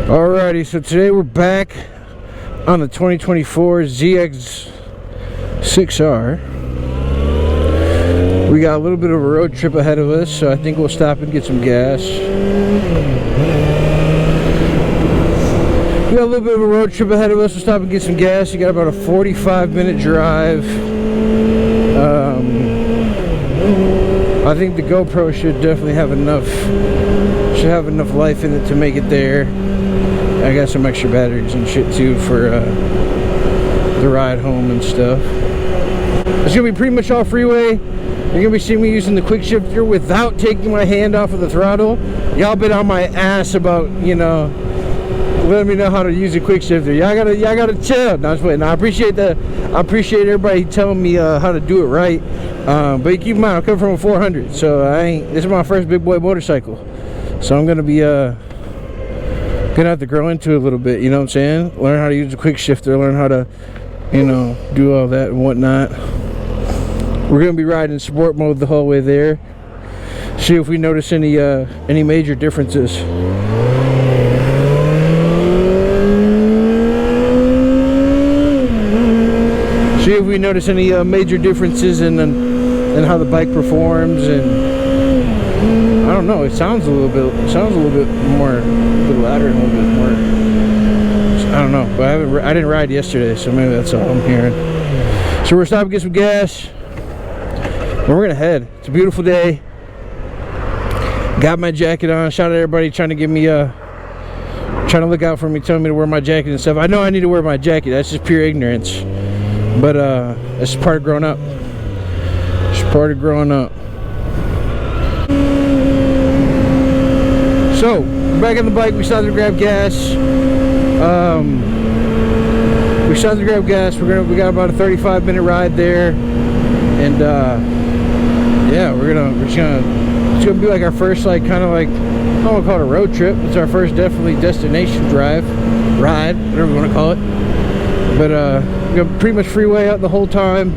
Alrighty, so today we're back on the 2024 ZX-6R. We got a little bit of a road trip ahead of us, so I think we'll stop and get some gas. We got a little bit of a road trip ahead of us. We'll stop and get some gas. You got about a 45-minute drive. I think the GoPro should definitely have enough life in it to make it there. I got some extra batteries and shit too for the ride home and stuff. It's gonna be pretty much all freeway. You're gonna be seeing me using the quick shifter without taking my hand off of the throttle. Y'all been on my ass about, you know, letting me know how to use a quick shifter. Y'all gotta chill. No, I'm just waiting. I appreciate everybody telling me how to do it right. But you keep in mind, I'm coming from a 400, so this is my first big boy motorcycle. So I'm gonna be gonna have to grow into it a little bit, you know what I'm saying? Learn how to use a quick shifter, learn how to, you know, do all that and whatnot. We're gonna be riding in sport mode the whole way there. See if we notice any major differences. See if we notice any major differences in how the bike performs, and I don't know. It sounds a little bit more, a bit louder and a little bit more. I don't know, but I didn't ride yesterday, so maybe that's all I'm hearing. So we're stopping to get some gas, and we're gonna head. It's a beautiful day. Got my jacket on. Shout out to everybody trying to give me trying to look out for me, telling me to wear my jacket and stuff. I know I need to wear my jacket. That's just pure ignorance. But it's part of growing up. It's part of growing up. So, we're back on the bike. We stopped to grab gas. We got about a 35-minute ride there, and yeah, it's gonna be like our first, like, kind of like, I don't want to call it a road trip. It's our first definitely destination ride, whatever you want to call it. But we're pretty much freeway out the whole time.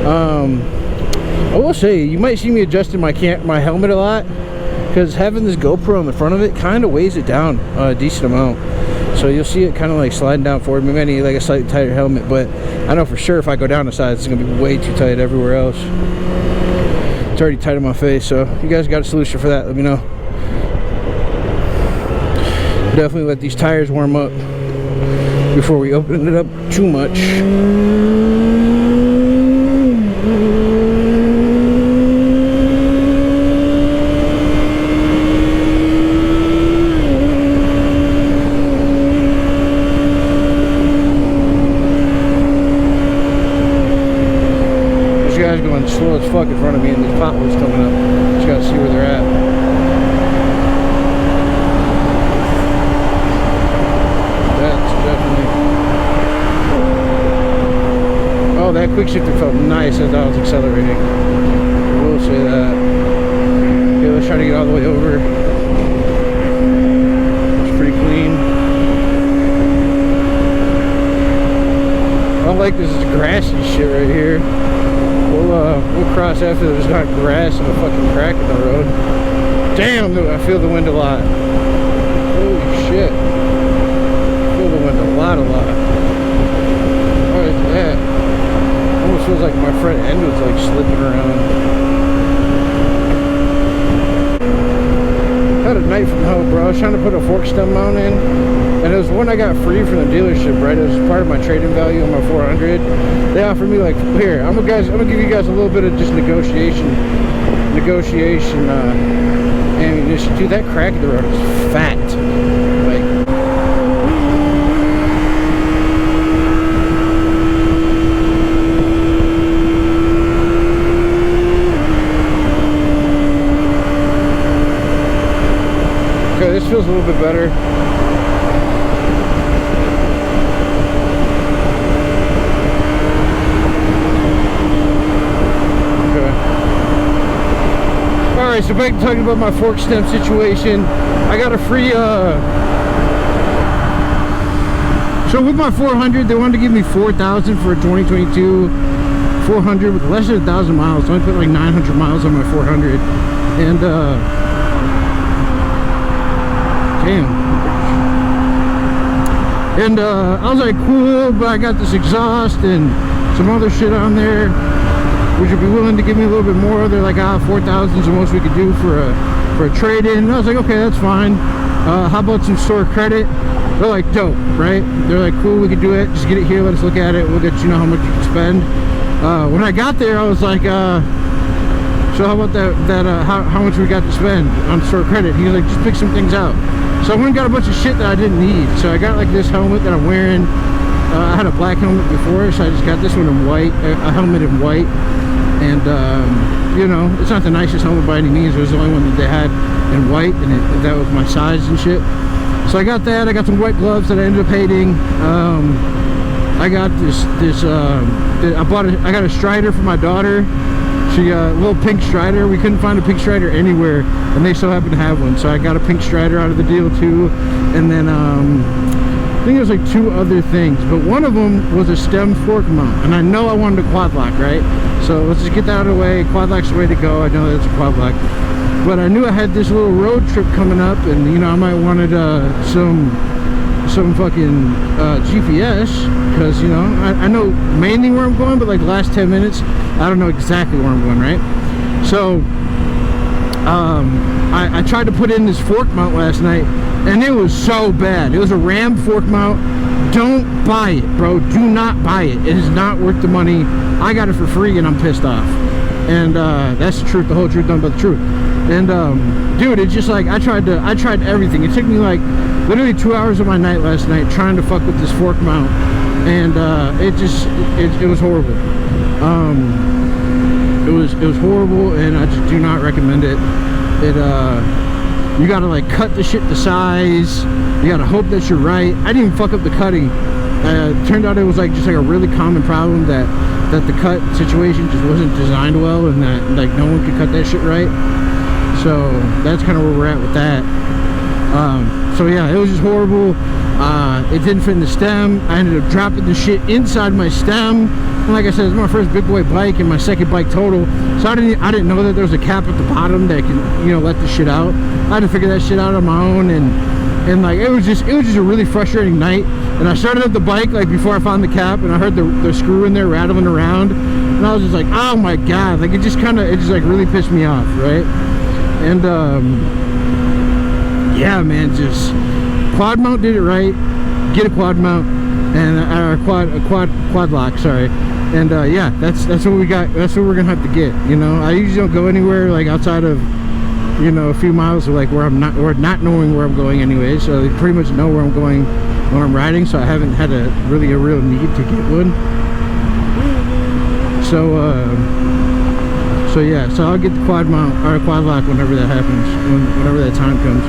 I will say, you might see me adjusting my helmet a lot, because having this GoPro on the front of it kind of weighs it down a decent amount. So you'll see it kind of like sliding down forward. Maybe I need like a slightly tighter helmet, but I know for sure if I go down the side, it's gonna be way too tight everywhere else. It's already tight on my face, so if you guys got a solution for that, let me know. Definitely let these tires warm up before we open it up too much. This guy's going slow as fuck in front of me, and these potholes coming up. Just gotta see where they're at. That quick shifter felt nice as I was accelerating. I will say that. Okay, let's try to get all the way over. It's pretty clean. I like this is grassy shit right here. We'll cross after there's not grass and a fucking crack in the road. Damn, I feel the wind a lot. Holy shit. I feel the wind a lot. What is that? Almost feels like my front end was like slipping around. Had a night from hell, bro. I was trying to put a fork stem mount in, and it was one I got free from the dealership, right? It was part of my trade-in value on my 400. They offered me like, here, I'm gonna give you guys a little bit of just negotiation ammunition. Dude, that crack in the road is fat. Like, okay, this feels a little bit better. Okay. Alright, so back to talking about my fork stem situation. I got a free, so with my 400, they wanted to give me $4,000 for a 2022 400 with less than 1,000 miles. So I put like 900 miles on my 400. And, damn. And I was like, cool, but I got this exhaust and some other shit on there. Would you be willing to give me a little bit more? They're like, 4,000 is the most we could do for a trade-in. And I was like, okay, that's fine. How about some store credit? They're like, dope, right? They're like, cool, we could do it. Just get it here, let us look at it. We'll let you know how much you can spend. When I got there, I was like, so how about how much we got to spend on store credit? He was like, just pick some things out. So I went and got a bunch of shit that I didn't need. So I got like this helmet that I'm wearing. I had a black helmet before, so I just got this one in white, a helmet in white. And you know, it's not the nicest helmet by any means. It was the only one that they had in white, and that was my size and shit. So I got that. I got some white gloves that I ended up hating. I got I got a Strider for my daughter. She a little pink Strider. We couldn't find a pink Strider anywhere, and they so happened to have one. So I got a pink Strider out of the deal too. And then I think there's like 2 other things, but one of them was a stem fork mount, and I know I wanted a quad lock, right? So let's just get that out of the way. Quad lock's the way to go. I know that's a quad lock, but I knew I had this little road trip coming up, and you know, I might wanted some fucking GPS, because you know, I know mainly where I'm going, but like the last 10 minutes I don't know exactly where I'm going, right? So I tried to put in this fork mount last night, and it was so bad. It was a Ram fork mount. Don't buy it, bro. Do not buy it. It is not worth the money. I got it for free, and I'm pissed off. And that's the truth, the whole truth, nothing but the truth. And dude, it's just like I tried everything. It took me like literally 2 hours of my night last night trying to fuck with this fork mount, and it was horrible. It was horrible, and I just do not recommend it. You gotta like cut the shit to size. You gotta hope that you're right. I didn't even fuck up the cutting. Turned out it was like just like a really common problem that the cut situation just wasn't designed well, and that like no one could cut that shit right. So that's kind of where we're at with that. So yeah, it was just horrible. It didn't fit in the stem. I ended up dropping the shit inside my stem. And like I said, it's my first big boy bike and my second bike total. So I didn't know that there was a cap at the bottom that can, you know, let the shit out. I had to figure that shit out on my own, and like it was just a really frustrating night. And I started up the bike like before I found the cap, and I heard the screw in there rattling around, and I was just like, oh my god, like it just like really pissed me off, right? And yeah, man, just quad mount did it right. Get a quad mount, and quad lock, sorry. And yeah, that's what we got. That's what we're gonna have to get. You know, I usually don't go anywhere like outside of, you know, a few miles of like where I'm not, or not knowing where I'm going anyway. So they pretty much know where I'm going when I'm riding. So I haven't had a real need to get one. So yeah, so I'll get the quad mount or quad lock whenever that happens, whenever that time comes.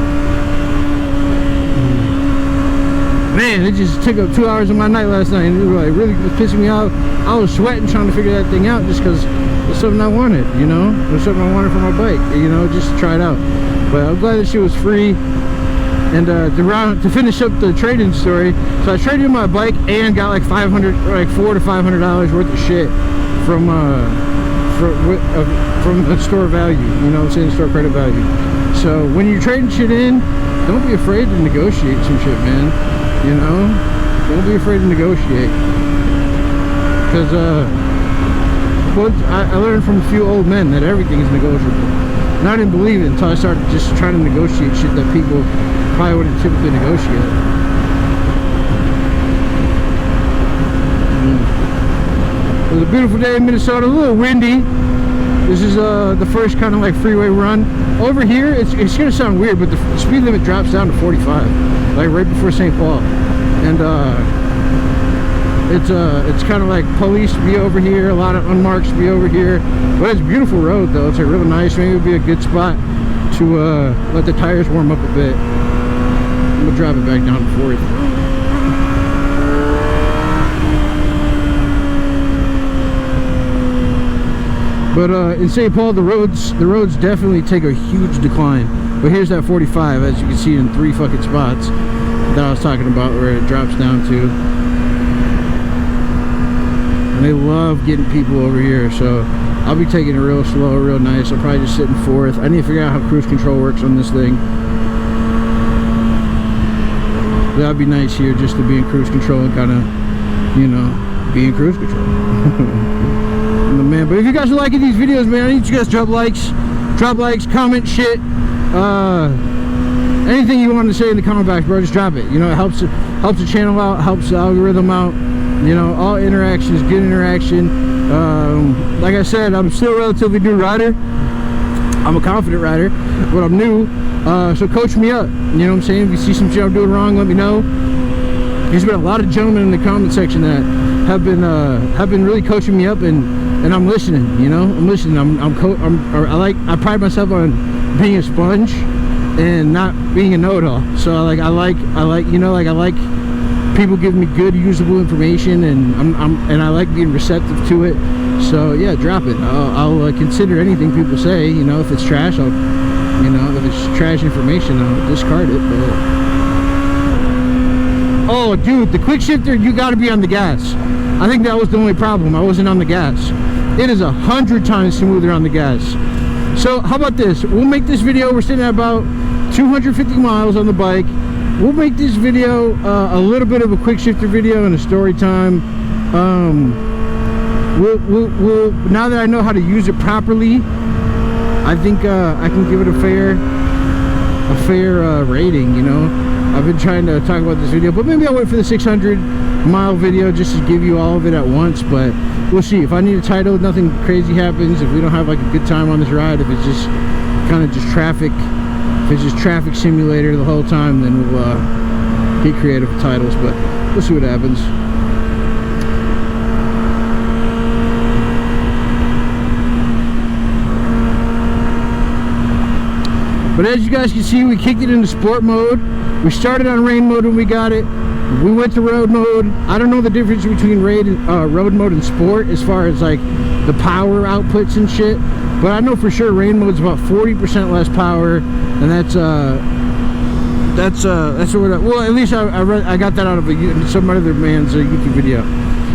Man, it just took up 2 hours of my night last night, and it was like really pissing me off. I was sweating trying to figure that thing out just because it's something I wanted, you know? It was something I wanted for my bike, you know, just to try it out. But I'm glad that shit was free. And to finish up the trade-in story, so I traded in my bike and got like $400 to $500 worth of shit from the store value, you know what I'm saying, store credit value. So when you're trading shit in, don't be afraid to negotiate some shit, man. You know, don't be afraid to negotiate, because I learned from a few old men that everything is negotiable, and I didn't believe it until I started just trying to negotiate shit that people probably wouldn't typically negotiate. It was a beautiful day in Minnesota, a little windy. This is the first kind of like freeway run. Over here, it's gonna sound weird, but the speed limit drops down to 45, like right before St. Paul. And it's kind of like police to be over here, a lot of unmarked to be over here. But it's a beautiful road though. It's like really nice. Maybe it would be a good spot to let the tires warm up a bit. I'm gonna drive it back down to 4th. But in St. Paul, the roads definitely take a huge decline. But here's that 45, as you can see in 3 fucking spots that I was talking about, where it drops down to. And they love getting people over here, so I'll be taking it real slow, real nice. I'll probably just sit in 4th. I need to figure out how cruise control works on this thing. that'd be nice here, just to be in cruise control and kind of, you know, be in cruise control. Man, but if you guys are liking these videos, man, I need you guys to drop likes, comment shit, anything you want to say in the comment box, bro, just drop it. You know, it helps the channel out, helps the algorithm out. You know, all interaction is good interaction. Like I said, I'm still a relatively new rider. I'm a confident rider, but I'm new. So coach me up. You know what I'm saying? If you see some shit I'm doing wrong, let me know. There's been a lot of gentlemen in the comment section that have been really coaching me up, and I'm listening. You know, I'm listening. I pride myself on being a sponge and not being a know-it-all. So I like people giving me good usable information, and I like being receptive to it. So yeah, drop it. I'll consider anything people say. You know, if it's trash, if it's trash information, I'll discard it. But oh, dude, the quick shifter, you got to be on the gas. I think that was the only problem. I wasn't on the gas. It is 100 times smoother on the gas. So how about this? We'll make this video. We're sitting at about 250 miles on the bike. We'll make this video a little bit of a quick shifter video and a story time. We'll now that I know how to use it properly, I think I can give it a fair rating. You know, I've been trying to talk about this video, but maybe I'll wait for the 600-mile video just to give you all of it at once. But we'll see. If I need a title, nothing crazy happens. If we don't have like a good time on this ride, if it's just kind of just traffic. If it's just traffic simulator the whole time, then we'll get creative with titles, but we'll see what happens. But as you guys can see, we kicked it into sport mode. We started on rain mode when we got it. We went to road mode. I don't know the difference between road mode and sport as far as like the power outputs and shit, but I know for sure rain mode's about 40% less power, and that's what well, at least I got that out of some other man's YouTube video.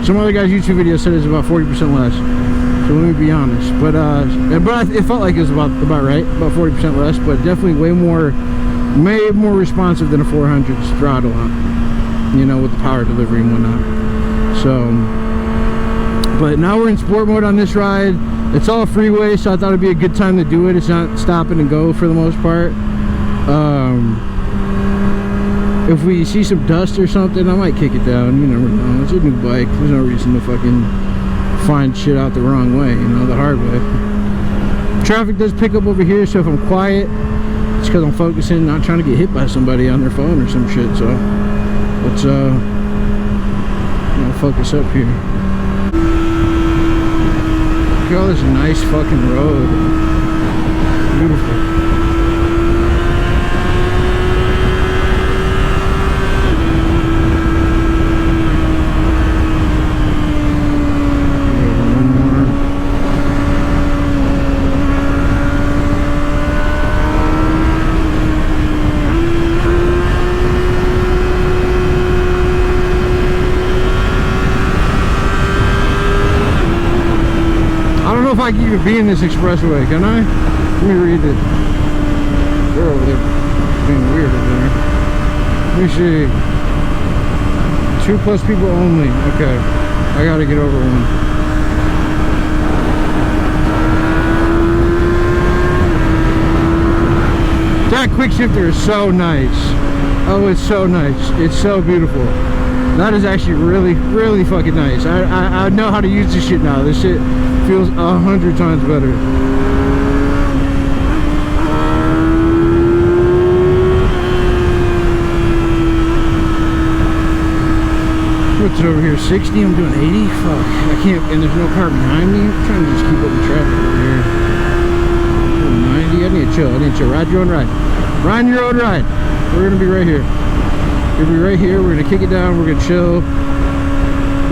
Some other guy's YouTube video said it's about 40% less. So let me be honest, but it felt like it was about right, about 40% less, but definitely way more responsive than a 400's throttle, you know, with the power delivery and whatnot. So, but now we're in sport mode on this ride. It's all freeway, so I thought it'd be a good time to do it. It's not stopping and go for the most part. If we see some dust or something, I might kick it down. You never know. It's a new bike. There's no reason to fucking find shit out the wrong way, you know, the hard way. Traffic does pick up over here, so if I'm quiet, it's because I'm focusing, not trying to get hit by somebody on their phone or some shit. So let's focus up here. Look at all this nice fucking road. Beautiful. If I can even be in this expressway, can I? Let me read it. They're over there being weird over there. Let me see. 2+ people only. Okay. I gotta get over one. That quick shifter is so nice. Oh, it's so nice. It's so beautiful. That is actually really, really fucking nice. I know how to use this shit now. This shit feels 100 times better. What's it over here? 60? I'm doing 80? Fuck. I can't, and there's no car behind me. I'm trying to just keep up with traffic over here. 90? I need to chill. Ride your own ride. Ride your own ride. We're gonna be right here. We'll be right here. We're gonna kick it down. We're gonna chill.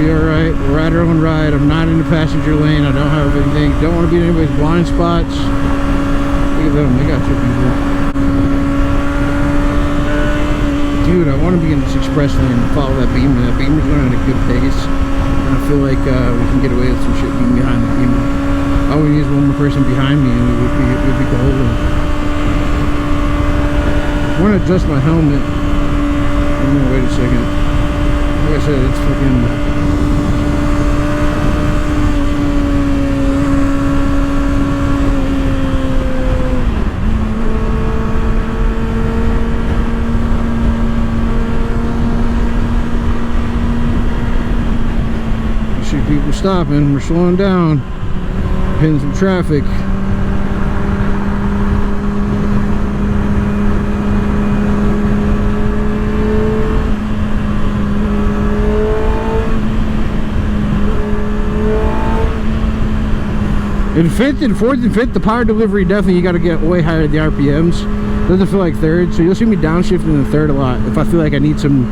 Be alright. We'll ride our own ride. I'm not in the passenger lane. I don't have anything. Don't want to be in anybody's blind spots. Look at them. They got 2 people. Dude, I want to be in this express lane and follow that Beamer. That Beamer's going at a good pace. And I feel like we can get away with some shit being behind the Beamer. All we need is one more person behind me and we'd be golden. I want to adjust my helmet. I'm going to wait a second. Like I said, it's fucking... People stopping, we're slowing down, hitting some traffic. In 5th and 4th and 5th, the power delivery, definitely you got to get way higher the RPMs. Doesn't feel like 3rd, so you'll see me downshifting in the 3rd a lot if I feel like I need some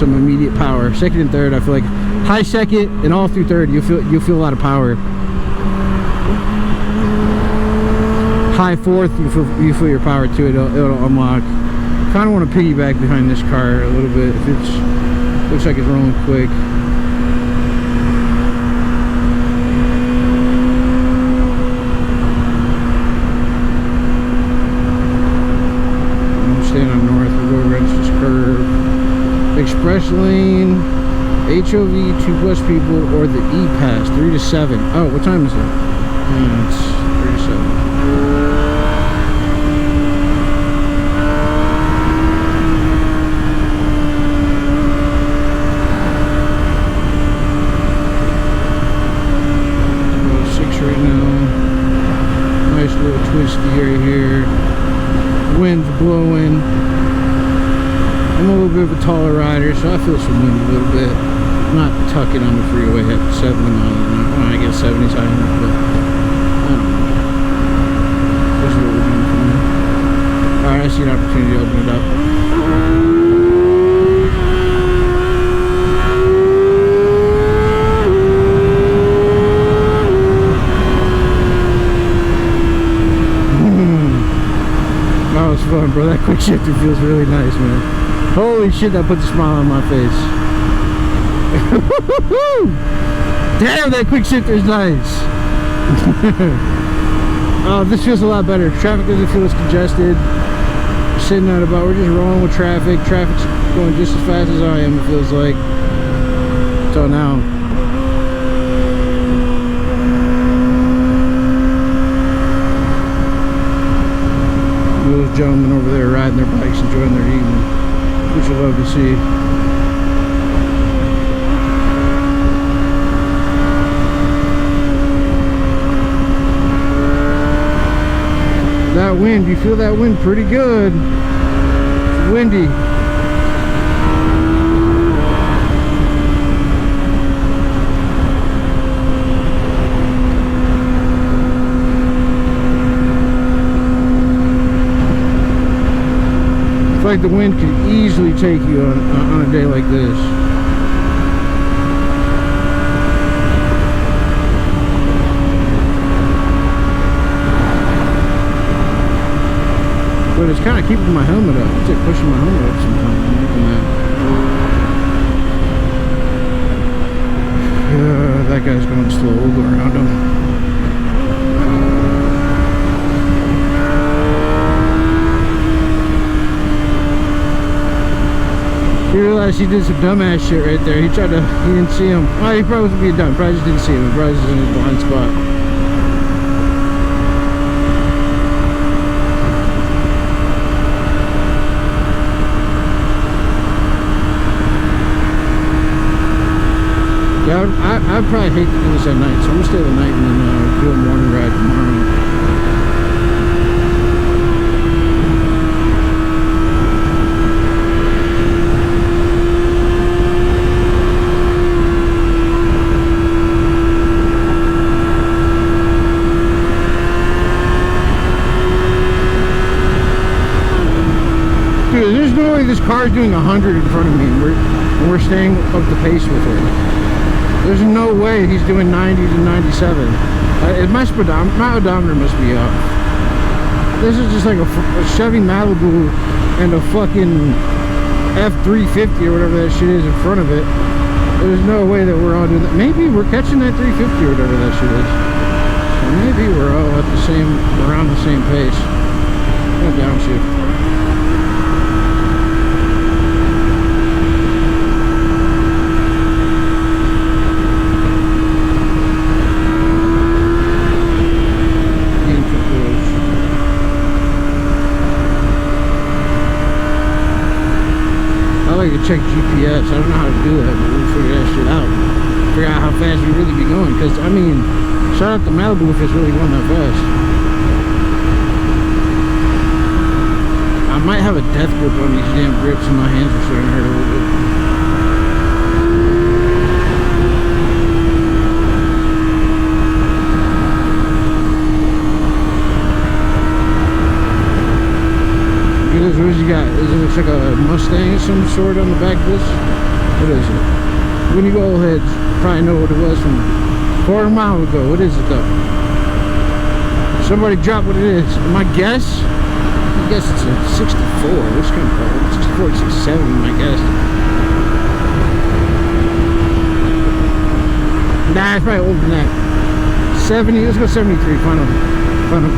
immediate power. 2nd and 3rd, I feel like high 2nd and all through 3rd, you'll feel a lot of power. High 4th, you feel your power too. It'll unlock. Kind of want to piggyback behind this car a little bit. If it's looks like it's rolling quick. Staying on north, we'll go against this curve. Express lane, HOV, 2+ people, or the E-Pass, 3 to 7. Oh, what time is it? It's 3 to 7. About 6 right now. Nice little twisty area here. Wind's blowing. I'm a little bit of a taller rider, so I feel some wind a little bit. I'm not tucking on the freeway at 70 miles an hour. Well, I get 70 but I don't know. This is what we're doing for me. Alright, I see an opportunity to open it up. That was fun, bro. That quick shifter feels really nice, man. Holy shit, that puts a smile on my face. Damn, that quick shifter is nice. Oh, this feels a lot better. Traffic doesn't feel as congested. We're sitting at about, we're just rolling with traffic. Traffic's going just as fast as I am, it feels like. So now. Those gentlemen over there riding their bikes, enjoying their evening, which I love to see. That wind, you feel that wind pretty good. It's windy. It's like the wind could easily take you on a day like this. But it's kind of keeping my helmet up. It's like pushing my helmet up sometimes. That guy's going slow. We'll go around him. He realized he did some dumbass shit right there. He didn't see him. Well, he probably wasn't being dumb. Probably just didn't see him. He probably was in his blind spot. Yeah, I'd probably hate to do this at night, so I'm gonna stay the night and then do a morning ride tomorrow. Dude, there's no way this car is doing 100 in front of me and we're staying up the pace with it. There's no way he's doing 90 to 97. My odometer must be off. This is just like a Chevy Malibu and a fucking F350 or whatever that shit is in front of it. There's no way that we're all doing that. Maybe we're catching that 350 or whatever that shit is. So maybe we're all at the same, around the same pace. I'm gonna downshift. like to check GPS. I don't know how to do that, but we'll figure that shit out. Figure out how fast we really be going. Because, I mean, shout out to Malibu if it's really going that fast. I might have a death grip on these damn grips and my hands are starting to hurt a little bit. What you got? It looks like a Mustang of some sort on the back of this. What is it? When you old heads probably know what it was from a quarter mile ago. What is it though? Somebody drop what it is. My guess? I guess it's a 64. What's kind of old? 64, 67, my guess. Nah, it's probably older than that. 70, let's go 73, final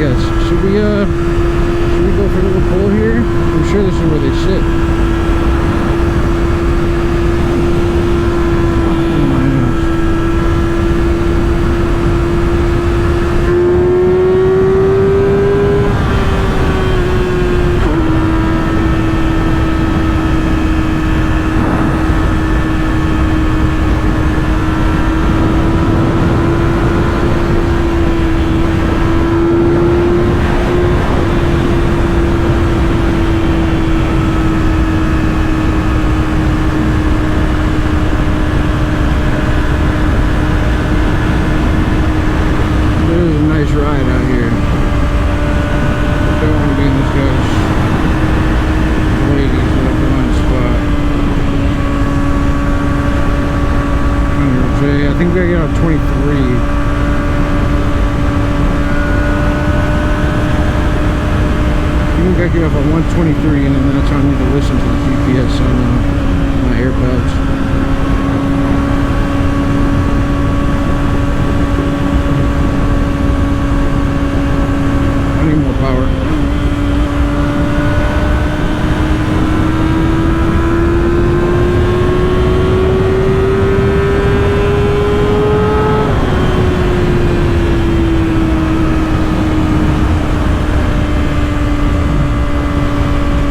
guess. Should we go for a little pull here? I'm sure this is where they sit. I think we gotta get on 23. We gotta get off on 123, and then that's how I need to listen to the GPS on my AirPods. I need more power.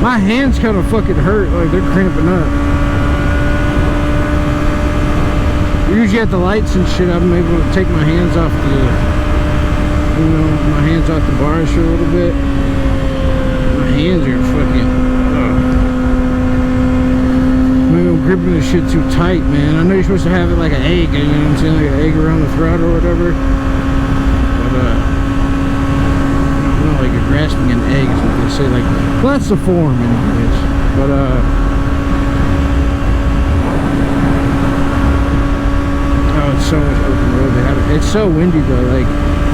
My hands kind of fucking hurt, like they're cramping up. Usually at the lights and shit, I'm able to take my hands off the, my hands off the bars for a little bit. My hands are fucking, maybe I'm gripping this shit too tight, man. I know you're supposed to have it like an egg, you know what I'm saying, like an egg around the throttle or whatever. But, like you're grasping an egg is what they say, like, well, that's the form anyways. But oh, it's so much open road. They have it. It's so windy though, like,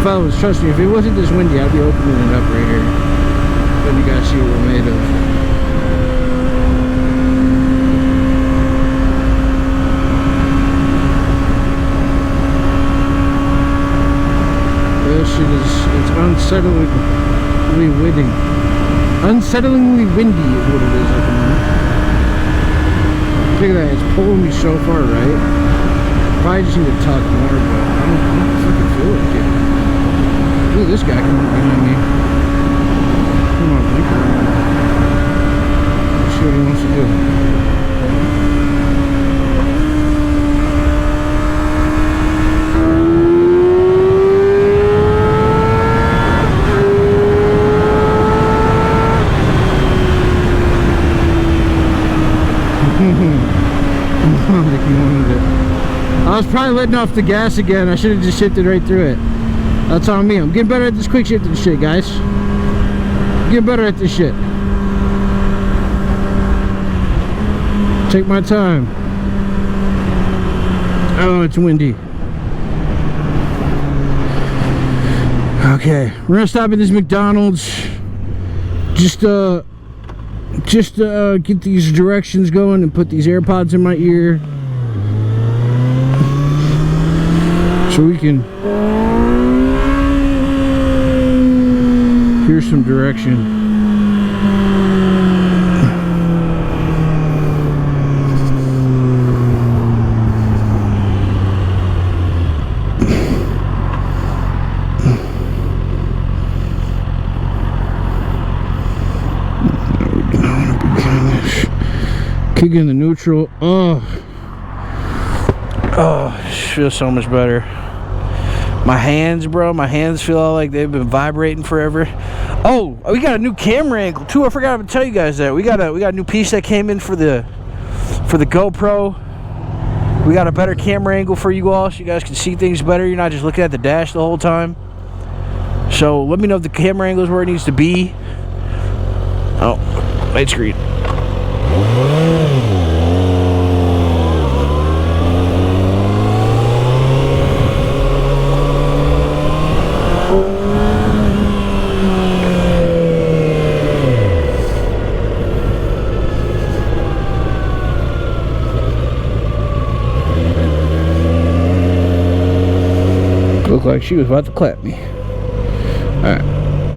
fellas, trust me, if it wasn't this windy, I'd be opening it up right here. Then you guys see what we're made of. This shit is, it's unsettlingly windy. Unsettlingly windy is what it is at the moment. Look at that, it's pulling me so far right. Probably just need to talk more, but I don't fucking feel like it. Look at this guy coming behind me. Come on, blinker. Let's see what he wants to do. I was probably letting off the gas again. I should have just shifted right through it. That's on me. I'm getting better at this quick shifting shit, guys. Get better at this shit. Take my time. Oh, it's windy. Okay, we're gonna stop at this McDonald's. Just get these directions going and put these AirPods in my ear so we can hear some direction. Kick in the neutral. Oh, it feels so much better. My hands, bro, my hands feel all like they've been vibrating forever. Oh, we got a new camera angle too. I forgot to tell you guys that we got a new piece that came in for the GoPro. We got a better camera angle for you all, so you guys can see things better. You're not just looking at the dash the whole time. So let me know if the camera angle is where it needs to be. Oh, light screen. Looked like she was about to clap me. Alright.